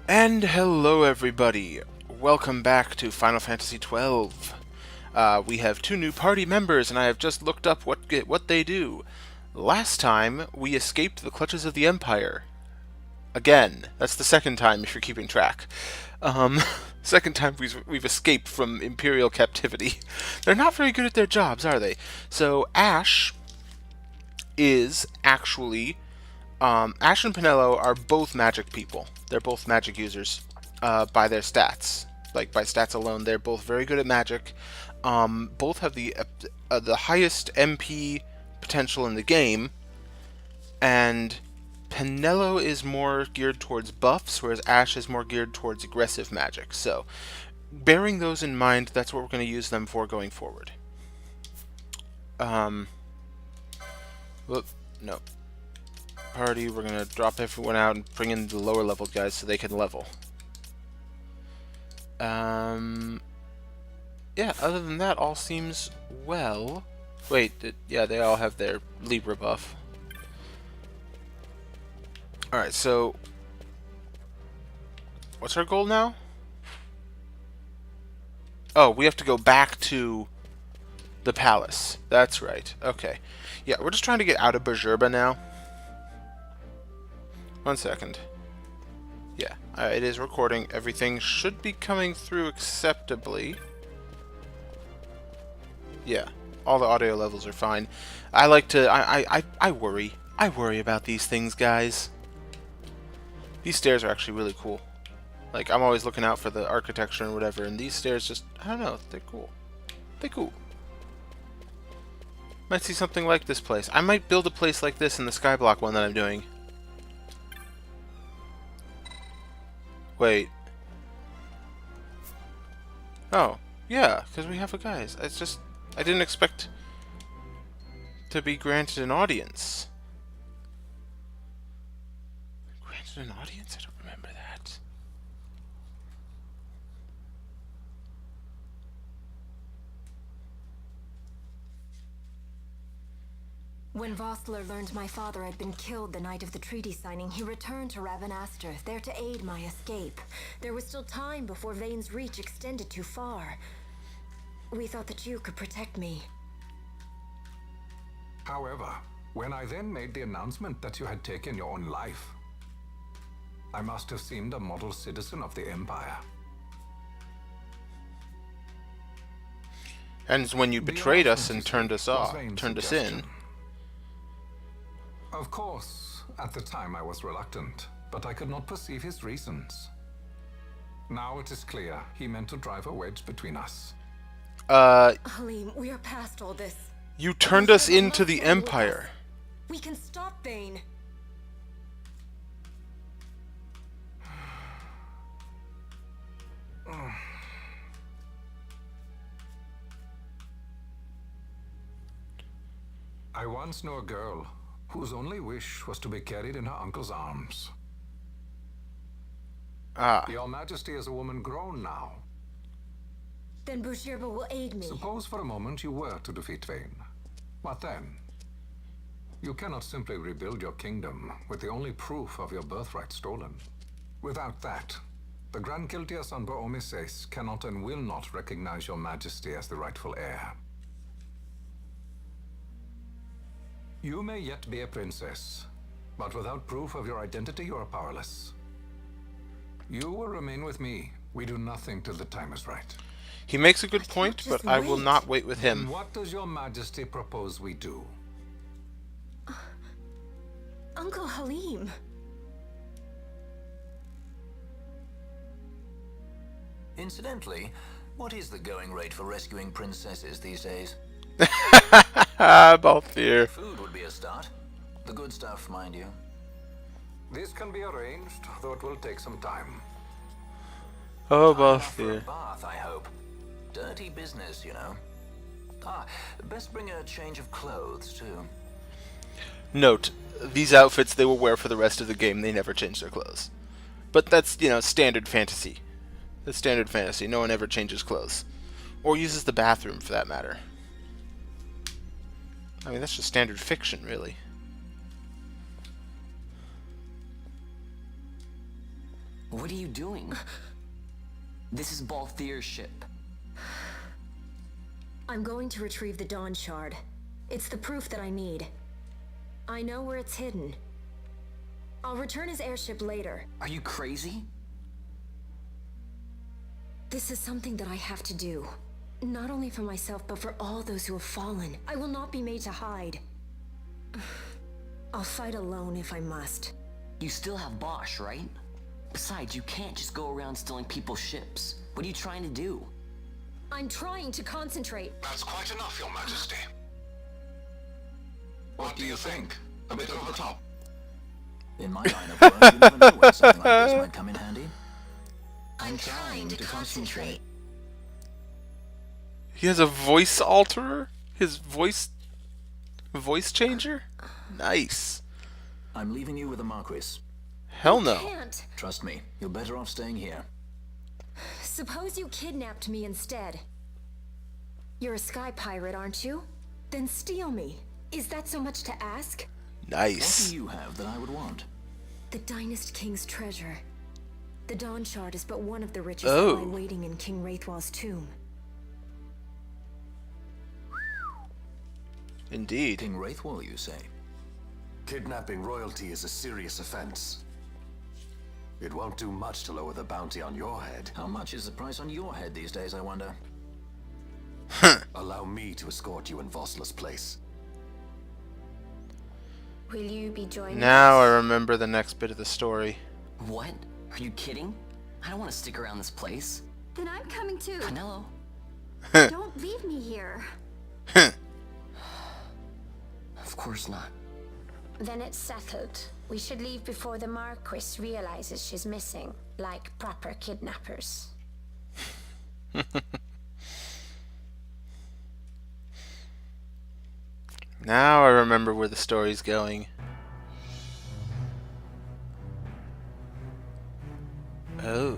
And hello everybody, welcome back to Final Fantasy XII. We have two new party members and I have just looked up what they do. Last time, we escaped the clutches of the Empire. Again, that's the second time if you're keeping track. Um, second time we've escaped from Imperial captivity. They're not very good at their jobs, are they? So Ash is actually Ash and Pinello are both magic people. They're both magic users by their stats. Like, by stats alone, they're both very good at magic. Both have the highest MP potential in the game, and Pinello is more geared towards buffs, whereas Ash is more geared towards aggressive magic. So, bearing those in mind, that's what we're going to use them for going forward. Whoop, no. Party, we're gonna drop everyone out and bring in the lower level guys so they can level. Yeah, other than that, all seems well. Wait, yeah, they all have their Libra buff. Alright, so what's our goal now? Oh, we have to go back to the palace. That's right. Okay. Yeah, we're just trying to get out of Bajurba now. 1 second. Yeah, it is recording. Everything should be coming through acceptably. Yeah, all the audio levels are fine. I like to... I worry. I worry about these things, guys. These stairs are actually really cool. Like, I'm always looking out for the architecture and whatever, and these stairs just... I don't know, they're cool. They're cool. Might see something like this place. I might build a place like this in the Skyblock one that I'm doing. Wait. Oh, yeah, because we have a guys. It's just... I didn't expect to be granted an audience. Granted an audience? I don't remember that. When Vossler learned my father had been killed the night of the treaty signing, he returned to Ravenaster, there to aid my escape. There was still time before Vane's reach extended too far. We thought that you could protect me. However, when I then made the announcement that you had taken your own life, I must have seemed a model citizen of the Empire. And when you betrayed us and turned us off, turned us in. Of course, at the time I was reluctant, but I could not perceive his reasons. Now it is clear he meant to drive a wedge between us. Halim, we are past all this. You turned us into the Empire. We can stop Vane. I once knew a girl whose only wish was to be carried in her uncle's arms. Ah. Your Majesty is a woman grown now. Then Bujirba will aid me. Suppose for a moment you were to defeat Vane. What then? You cannot simply rebuild your kingdom with the only proof of your birthright stolen. Without that, the Grand Kiltias on Bo-Omises cannot and will not recognize your Majesty as the rightful heir. You may yet be a princess, but without proof of your identity, you are powerless. You will remain with me. We do nothing till the time is right. He makes a good point, but I will not wait with him. Then what does your Majesty propose we do? Uncle Halim. Incidentally, what is the going rate for rescuing princesses these days? Balthier. Food would be a start. The good stuff, mind you. This can be arranged, though it will take some time. Oh, Time enough for a Balthier. bath, I hope. Dirty business, you know. Ah, best bring a change of clothes, too. Note, these outfits they will wear for the rest of the game. They never change their clothes. But that's, you know, standard fantasy. That's standard fantasy. No one ever changes clothes. Or uses the bathroom, for that matter. I mean, that's just standard fiction, really. What are you doing? This is Balthier's ship. I'm going to retrieve the Dawn Shard. It's the proof that I need. I know where it's hidden. I'll return his airship later. Are you crazy? This is something that I have to do. Not only for myself, but for all those who have fallen. I will not be made to hide. I'll fight alone if I must. You still have Bosch, right? Besides, you can't just go around stealing people's ships. What are you trying to do? I'm trying to concentrate. That's quite enough, Your Majesty. What do you think? A bit over the top? In my line of work, you never know when something like this might come in handy. I'm trying to concentrate. He has a voice alterer? His voice changer? Nice. I'm leaving you with the Marquis. Hell no. Can't. Trust me, you're better off staying here. Suppose you kidnapped me instead. You're a sky pirate, aren't you? Then steal me. Is that so much to ask? What Nice. do you have that I would want? The Dynast King's treasure. The Dawn Shard is but one of the richest Oh. that lie waiting in King Wraithwall's tomb. Indeed. King Wraithwall, you say? Kidnapping royalty is a serious offense. It won't do much to lower the bounty on your head. How much is the price on your head these days, I wonder? Allow me to escort you in Vossler's place. Will you be joining Now I remember the next bit of the story. What? Are you kidding? I don't want to stick around this place. Then I'm coming too. Canelo? Don't leave me here. Of course not. Then it's settled. We should leave before the Marquis realizes she's missing, like proper kidnappers. Now I remember where the story's going. Oh.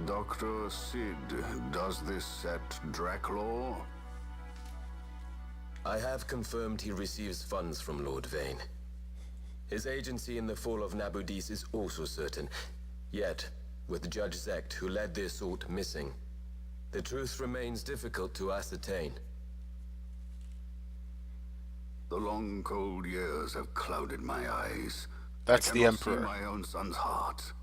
Dr. Sid, does this set Draclaw? I have confirmed he receives funds from Lord Vane. His agency in the fall of Nabudis is also certain. Yet, with Judge Zekt, who led the assault, missing, the truth remains difficult to ascertain. The long, cold years have clouded my eyes. That's I the cannot see Emperor. my own son's heart.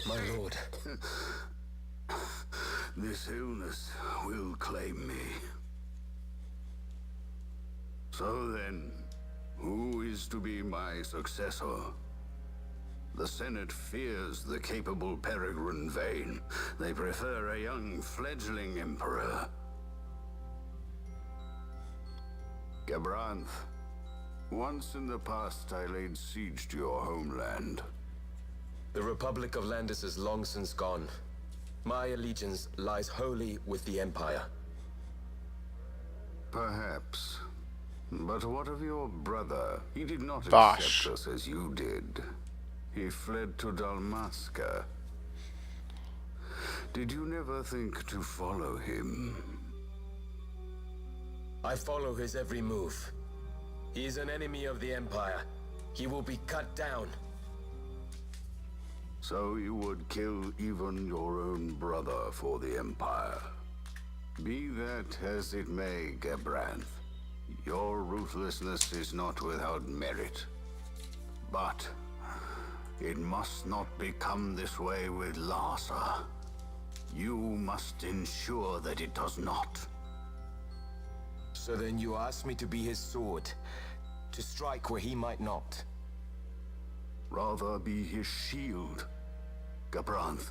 My lord, This illness will claim me. So then, who is to be my successor? The Senate fears the capable Peregrine Vane. They prefer a young fledgling emperor. Gabranth, once in the past I laid siege to your homeland. the Republic of Landis is long since gone. My allegiance lies wholly with the Empire. Perhaps. But what of your brother? He did not Bosch. accept us as you did. He fled to Dalmasca. Did you never think to follow him? I follow his every move. He is an enemy of the Empire. He will be cut down. So you would kill even your own brother for the Empire. Be that as it may, Gabranth, your ruthlessness is not without merit. But It must not become this way with Larsa. You must ensure that it does not. So then you ask me to be his sword, to strike where he might not. Rather be his shield. Gabranth,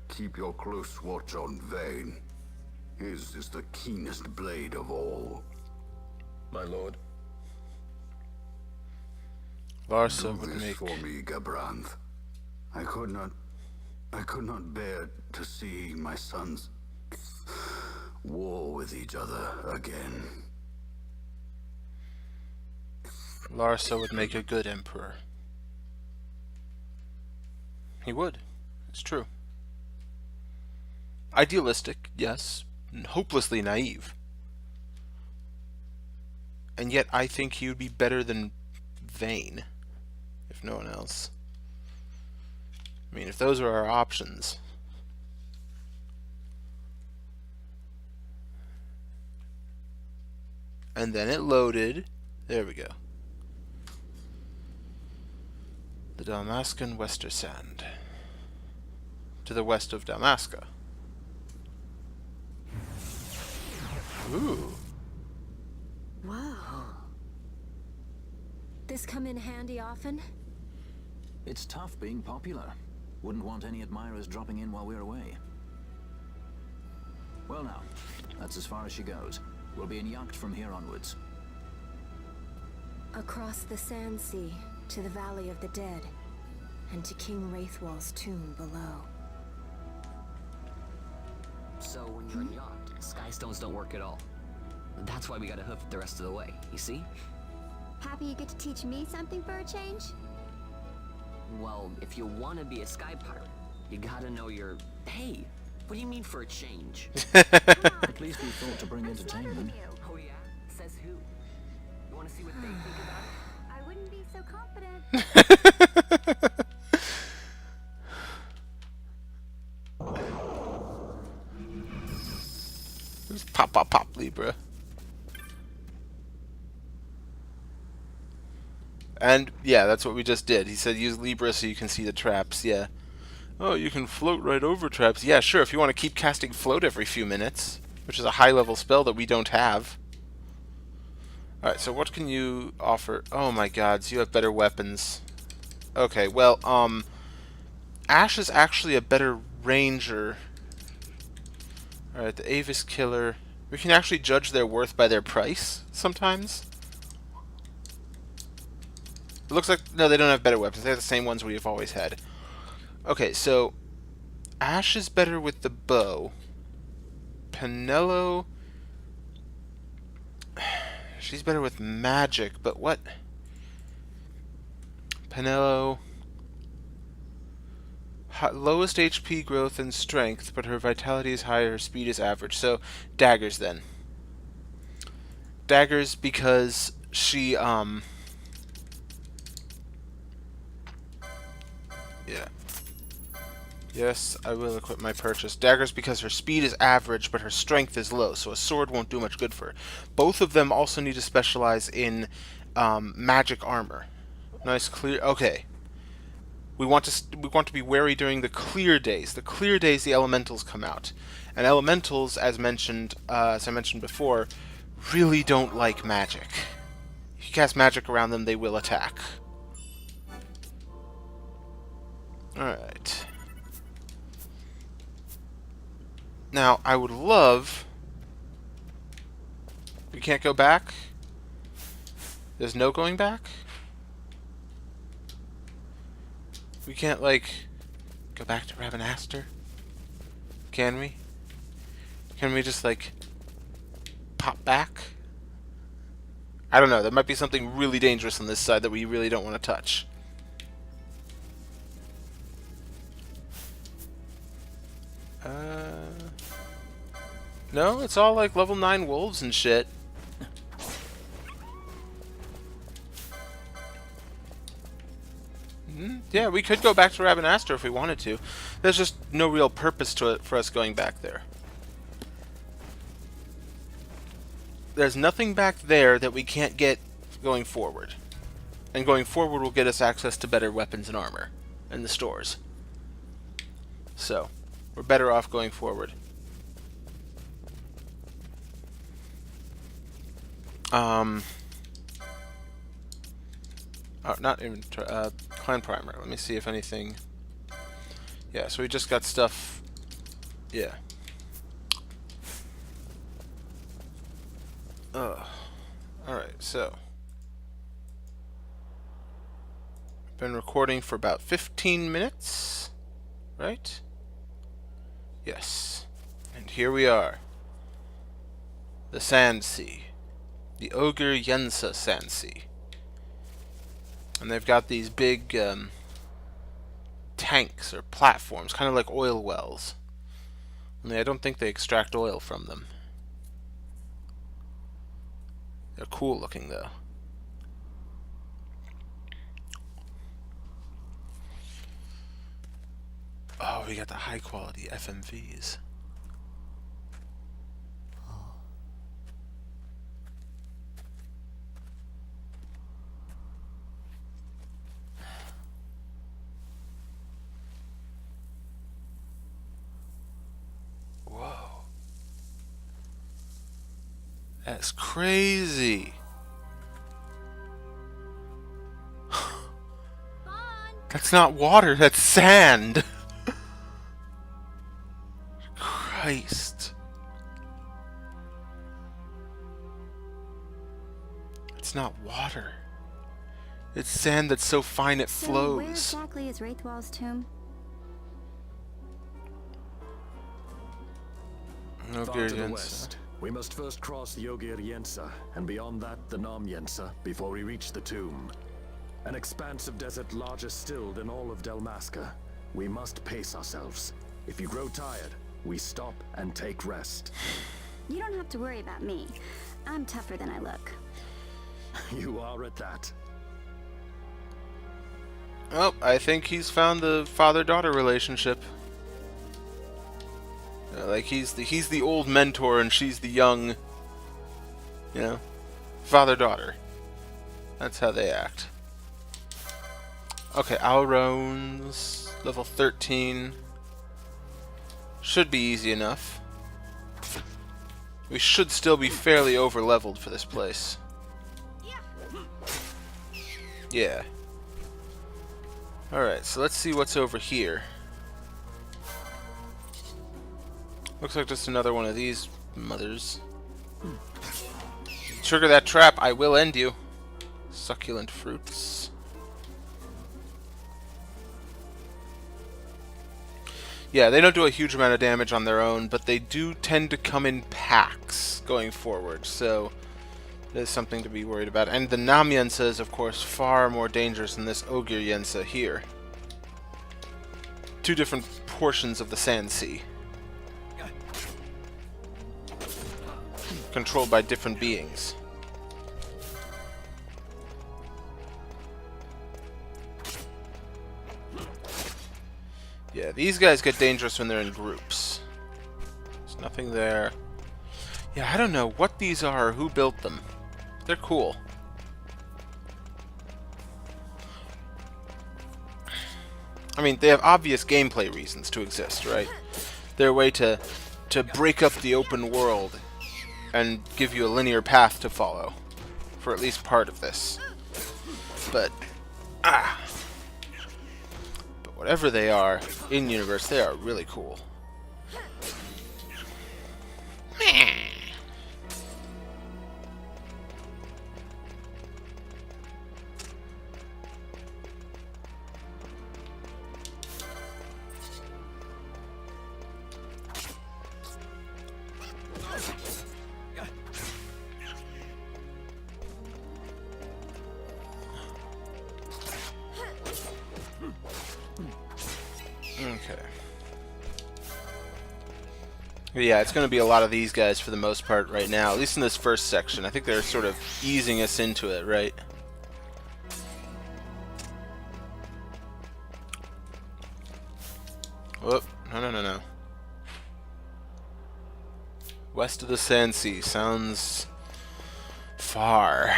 keep your close watch on Vayne. His is the keenest blade of all. My lord. Larsa Do would this make... for me, Gabranth. I could not bear to see my sons war with each other again. Larsa would make a good emperor. He would. It's true. Idealistic, yes. Hopelessly naive. And yet I think he would be better than Vayne, if no one else. I mean, if those are our options. And then it loaded. There we go. The Dalmascan Westersand. To the west of Dalmasca. Ooh. Whoa. This come in handy often? It's tough being popular. Wouldn't want any admirers dropping in while we're away. Well now, that's as far as she goes. We'll be in yacht from here onwards. Across the Sand Sea, to the Valley of the Dead, and to King Wraithwall's tomb below. So when you're on yacht, skystones don't work at all. That's why we gotta hoof it the rest of the way, you see? Happy you get to teach me something for a change? Well, if you want to be a sky pirate, you gotta know your... Hey, what do you mean for a change? At least we thought to bring entertainment. Oh yeah? Says who? You want to see what they think about it? I wouldn't be so confident. Just pop, pop, pop, Libra. And, yeah, that's what we just did. He said use Libra so you can see the traps, yeah. Oh, you can float right over traps. Yeah, sure, if you want to keep casting float every few minutes, which is a high-level spell that we don't have. Alright, so what can you offer? Oh my god, so you have better weapons. Okay, well, Ash is actually a better ranger. Alright, the Avis Killer. We can actually judge their worth by their price, sometimes. It looks like... No, they don't have better weapons. They have the same ones we've always had. Okay, so... Ash is better with the bow. Penelo... She's better with magic, but what... Penelo... Lowest HP growth and strength, but her vitality is higher, her speed is average. So, daggers then. Daggers because she, yeah. Yes, I will equip my purchase. Daggers because her speed is average, but her strength is low, so a sword won't do much good for her. Both of them also need to specialize in magic armor. Nice, clear... Okay. We want to be wary during the clear days. The clear days, the elementals come out. And elementals, as I mentioned before, really don't like magic. If you cast magic around them, they will attack. Alright. Now, I would love... We can't go back? There's no going back? We can't, like, go back to Ravenaster? Can we? Can we just, like, pop back? I don't know. There might be something really dangerous on this side that we really don't want to touch. No, it's all, like, level 9 wolves and shit. Yeah, we could go back to Ravenaster if we wanted to. There's just no real purpose to it for us going back there. There's nothing back there that we can't get going forward. And going forward will get us access to better weapons and armor. and the stores. So, we're better off going forward. Oh, not inventory, clan primer. Let me see if anything... Yeah, so we just got stuff... Yeah. Alright, so... I've been recording for about 15 minutes, right? Yes. And here we are. The Sand Sea. The Ogre Yensa Sand Sea. And they've got these big tanks or platforms, kind of like oil wells. Only I don't think they extract oil from them. They're cool looking though. Oh, we got the high quality FMVs. Whoa. That's crazy. That's not water, that's sand. Christ. It's not water. It's sand that's so fine it flows. Where exactly is Wraithwall's tomb? No Far to the Yensa. west. We must first cross the Ogir Yensa, and beyond that the Nam Yensa, before we reach the tomb. An expanse of desert larger still than all of Delmasca. We must pace ourselves. If you grow tired, we stop and take rest. You don't have to worry about me. I'm tougher than I look. You are at that. Oh, I think he's found the father-daughter relationship. Like he's the old mentor and she's the young, you know, father-daughter. That's how they act. Okay, Alrone's level 13. Should be easy enough. We should still be fairly over-leveled for this place. Yeah. Alright, so let's see what's over here. Looks like just another one of these mothers. Trigger that trap, I will end you. Succulent fruits. Yeah, they don't do a huge amount of damage on their own, but they do tend to come in packs going forward, so there's something to be worried about. And the Nam Yensa is, of course, far more dangerous than this Ogre Yensa here. Two different portions of the Sand Sea. Controlled by different beings. Yeah, these guys get dangerous when they're in groups. There's nothing there. Yeah, I don't know what these are or who built them. They're cool. I mean, they have obvious gameplay reasons to exist, right? They're a way to break up the open world and give you a linear path to follow for at least part of this. But whatever they are in universe, they are really cool. Okay. Yeah, it's going to be a lot of these guys for the most part right now, at least in this first section. I think they're sort of easing us into it, right? Whoop. No. West of the Sand Sea sounds far.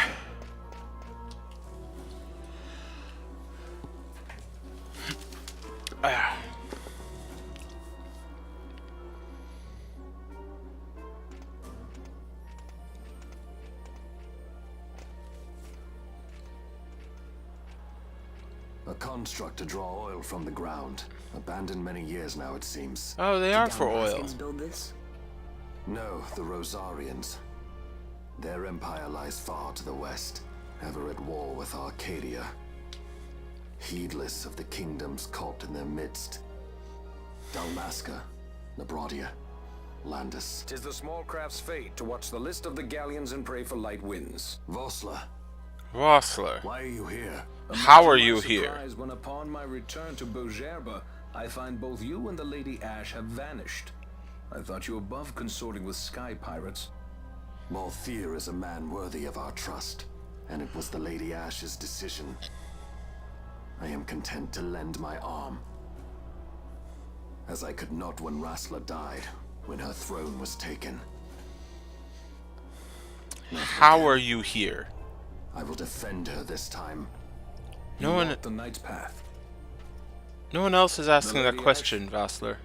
construct to draw oil from the ground. Abandoned many years now, it seems. Oh, they are for oil. Dalmaskins build this? No, the Rosarians. Their empire lies far to the west, ever at war with Arcadia. Heedless of the kingdoms caught in their midst. Dalmasca, Nabradia, Landis. 'Tis the small craft's fate to watch the list of the galleons and pray for light winds. Vossler, Rossler, why are you here? how are Imagine you my here? surprise when upon my return to Beaugerbe, I find both you and the Lady Ash have vanished. I thought you above consorting with sky pirates. Malthier is a man worthy of our trust, and it was the Lady Ash's decision. I am content to lend my arm, as I could not when Rassler died, when her throne was taken. How are you here? I will defend her this time. No one, Walk the Knight's path. no one else is asking that Lady question, Vassler.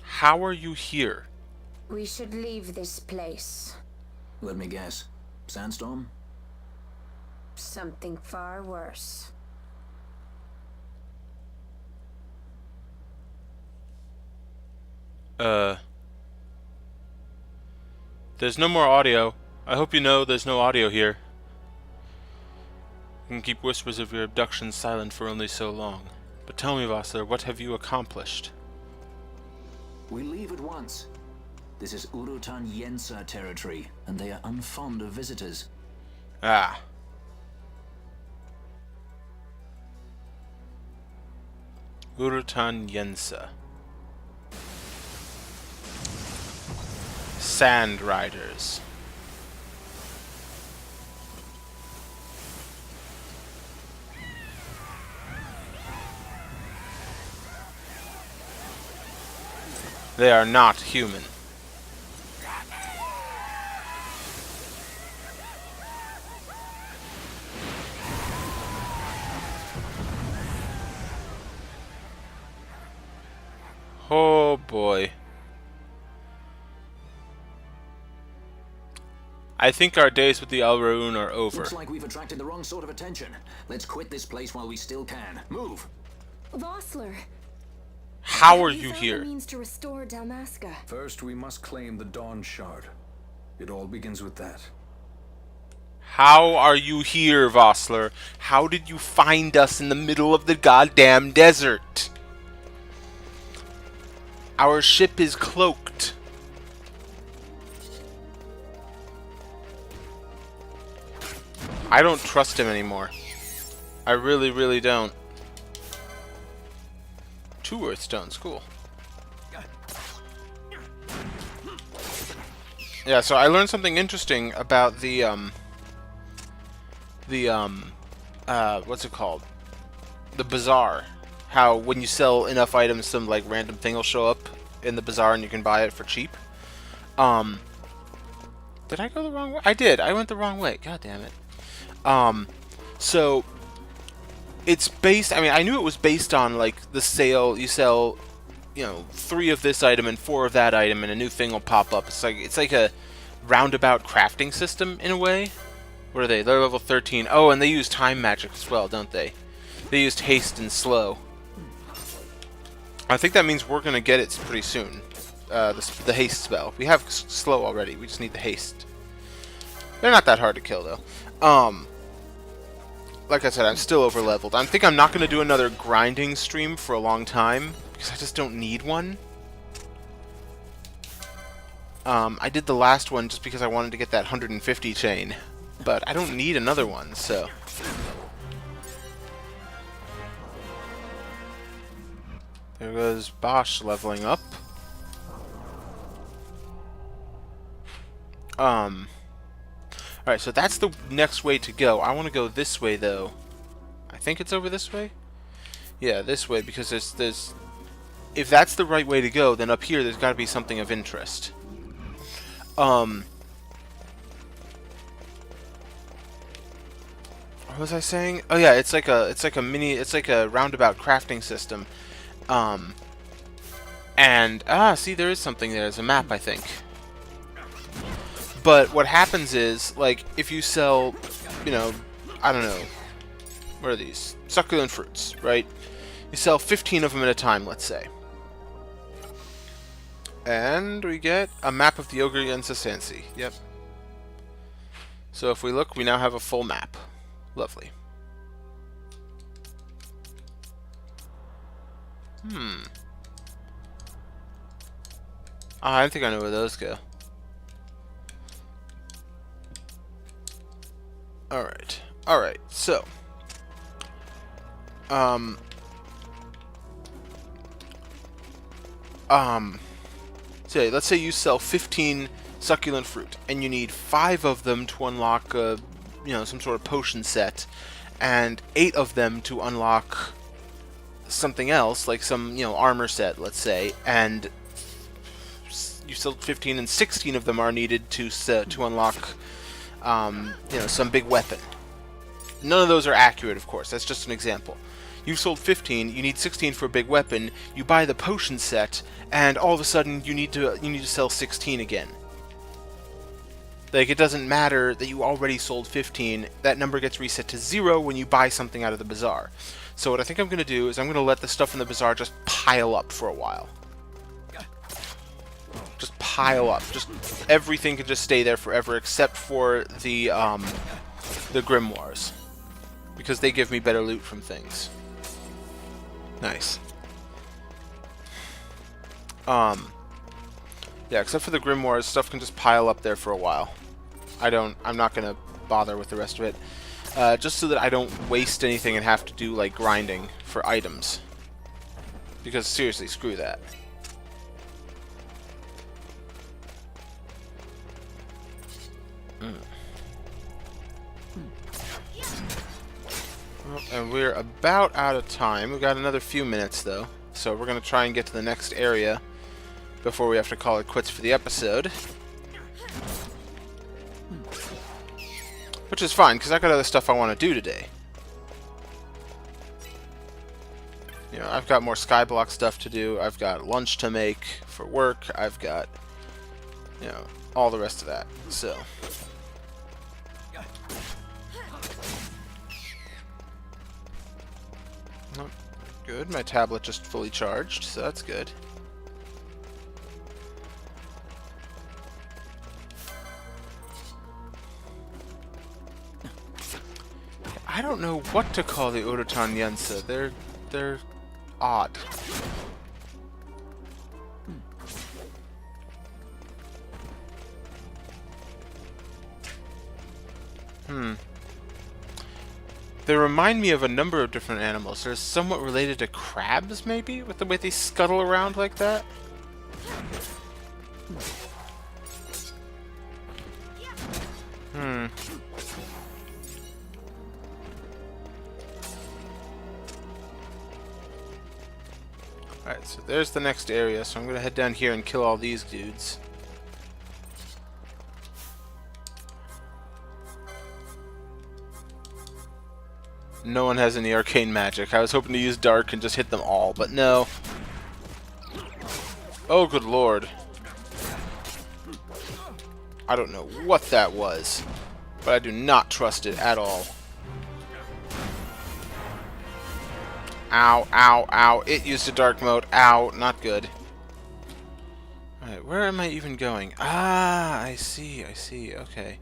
How are you here? We should leave this place. Let me guess. Sandstorm? Something far worse. There's no more audio. I hope you know there's no audio here. You can keep whispers of your abduction silent for only so long. But tell me, Vassler, what have you accomplished? We leave at once. This is Urutan Yensa territory, and they are unfond of visitors. Ah. Urutan Yensa. Sand Riders. They are not human. Oh boy. I think our days with the Alraun are over. Looks like we've attracted the wrong sort of attention. Let's quit this place while we still can. Move! Vossler! How are Have you found here? the means to restore Dalmasca? First, we must claim the Dawn Shard. It all begins with that. How are you here, Vossler? How did you find us in the middle of the goddamn desert? Our ship is cloaked. I don't trust him anymore. I really, really don't. 2 Earthstones, cool. Yeah, so I learned something interesting about the what's it called? The bazaar. How when you sell enough items, some like random thing will show up in the bazaar and you can buy it for cheap. Did I go the wrong way? I did. I went the wrong way. God damn it. So it's based, I mean, I knew it was based on like the sale. You sell, you know, 3 of this item and 4 of that item and a new thing will pop up. It's like a roundabout crafting system in a way. What are they? They're level 13. Oh, and they use time magic as well, don't they? They used haste and slow. I think that means we're gonna get it pretty soon. The haste spell. We have slow already. We just need the haste. They're not that hard to kill though. Like I said, I'm still over leveled. I think I'm not gonna do another grinding stream for a long time because I just don't need one. I did the last one just because I wanted to get that 150 chain, but I don't need another one, so. There goes Bosch leveling up. Alright, so that's the next way to go. I want to go this way, though. I think it's over this way? Yeah, this way, because there's... If that's the right way to go, then up here there's got to be something of interest. What was I saying? Oh yeah, it's like a roundabout crafting system. See, there is something there. There's a map, I think. But what happens is, like, if you sell, you know, I don't know. What are these? Succulent fruits, right? You sell 15 of them at a time, let's say. And we get a map of the Ogre Yensa Sansi. Yep. So if we look, we now have a full map. Lovely. I think I know where those go. Alright. Alright, so. So let's say you sell 15 succulent fruit, and you need 5 of them to unlock, some sort of potion set, and 8 of them to unlock something else, like some, armor set, let's say, and you sold 15, and 16 of them are needed to unlock, some big weapon. None of those are accurate, of course. That's just an example. You've sold 15, you need 16 for a big weapon, you buy the potion set, and all of a sudden you need to sell 16 again. Like, it doesn't matter that you already sold 15, that number gets reset to 0 when you buy something out of the bazaar. So what I think I'm going to do is I'm going to let the stuff in the bazaar just pile up for a while. Just pile up. Just everything can just stay there forever except for the grimoires. Because they give me better loot from things. Nice. Yeah, except for the grimoires, stuff can just pile up there for a while. I'm not gonna bother with the rest of it. Just so that I don't waste anything and have to do, like, grinding for items. Because, seriously, screw that. Well, and we're about out of time. We've got another few minutes, though. So we're going to try and get to the next area before we have to call it quits for the episode. Which is fine, because I got other stuff I want to do today. I've got more Skyblock stuff to do. I've got lunch to make for work. I've got, all the rest of that. So. Oh, good. My tablet just fully charged, so that's good. I don't know what to call the Urutan Yensa. They're odd. They remind me of a number of different animals. They're somewhat related to crabs, maybe? With the way they scuttle around like that? Alright, so there's the next area, so I'm gonna head down here and kill all these dudes. No one has any arcane magic. I was hoping to use dark and just hit them all, but no. Oh, good lord. I don't know what that was, but I do not trust it at all. Ow, ow, ow. It used a dark mode. Ow, not good. Alright, where am I even going? Ah, I see, okay.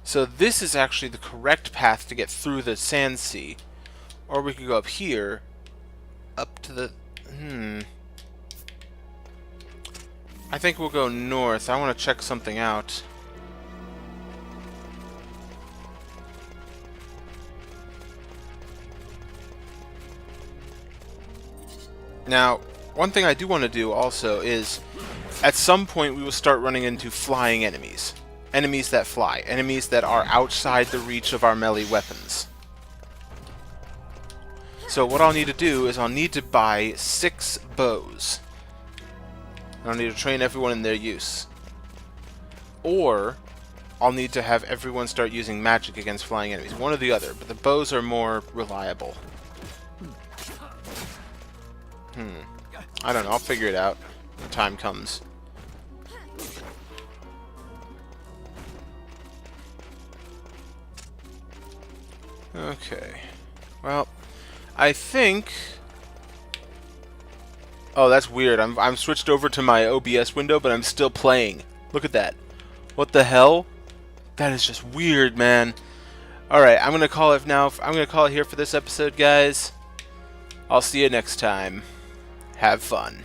So this is actually the correct path to get through the Sand Sea. Or we could go up here, up to the... I think we'll go north. I want to check something out. Now, one thing I do want to do also is, at some point we will start running into flying enemies. Enemies that fly. Enemies that are outside the reach of our melee weapons. So what I'll need to do is I'll need to buy 6 bows. I'll need to train everyone in their use. Or, I'll need to have everyone start using magic against flying enemies. One or the other, but the bows are more reliable. I don't know, I'll figure it out when time comes. Okay. Well, I think... Oh, that's weird. I'm switched over to my OBS window, but I'm still playing. Look at that. What the hell? That is just weird, man. Alright, I'm gonna call it now. I'm gonna call it here for this episode, guys. I'll see you next time. Have fun.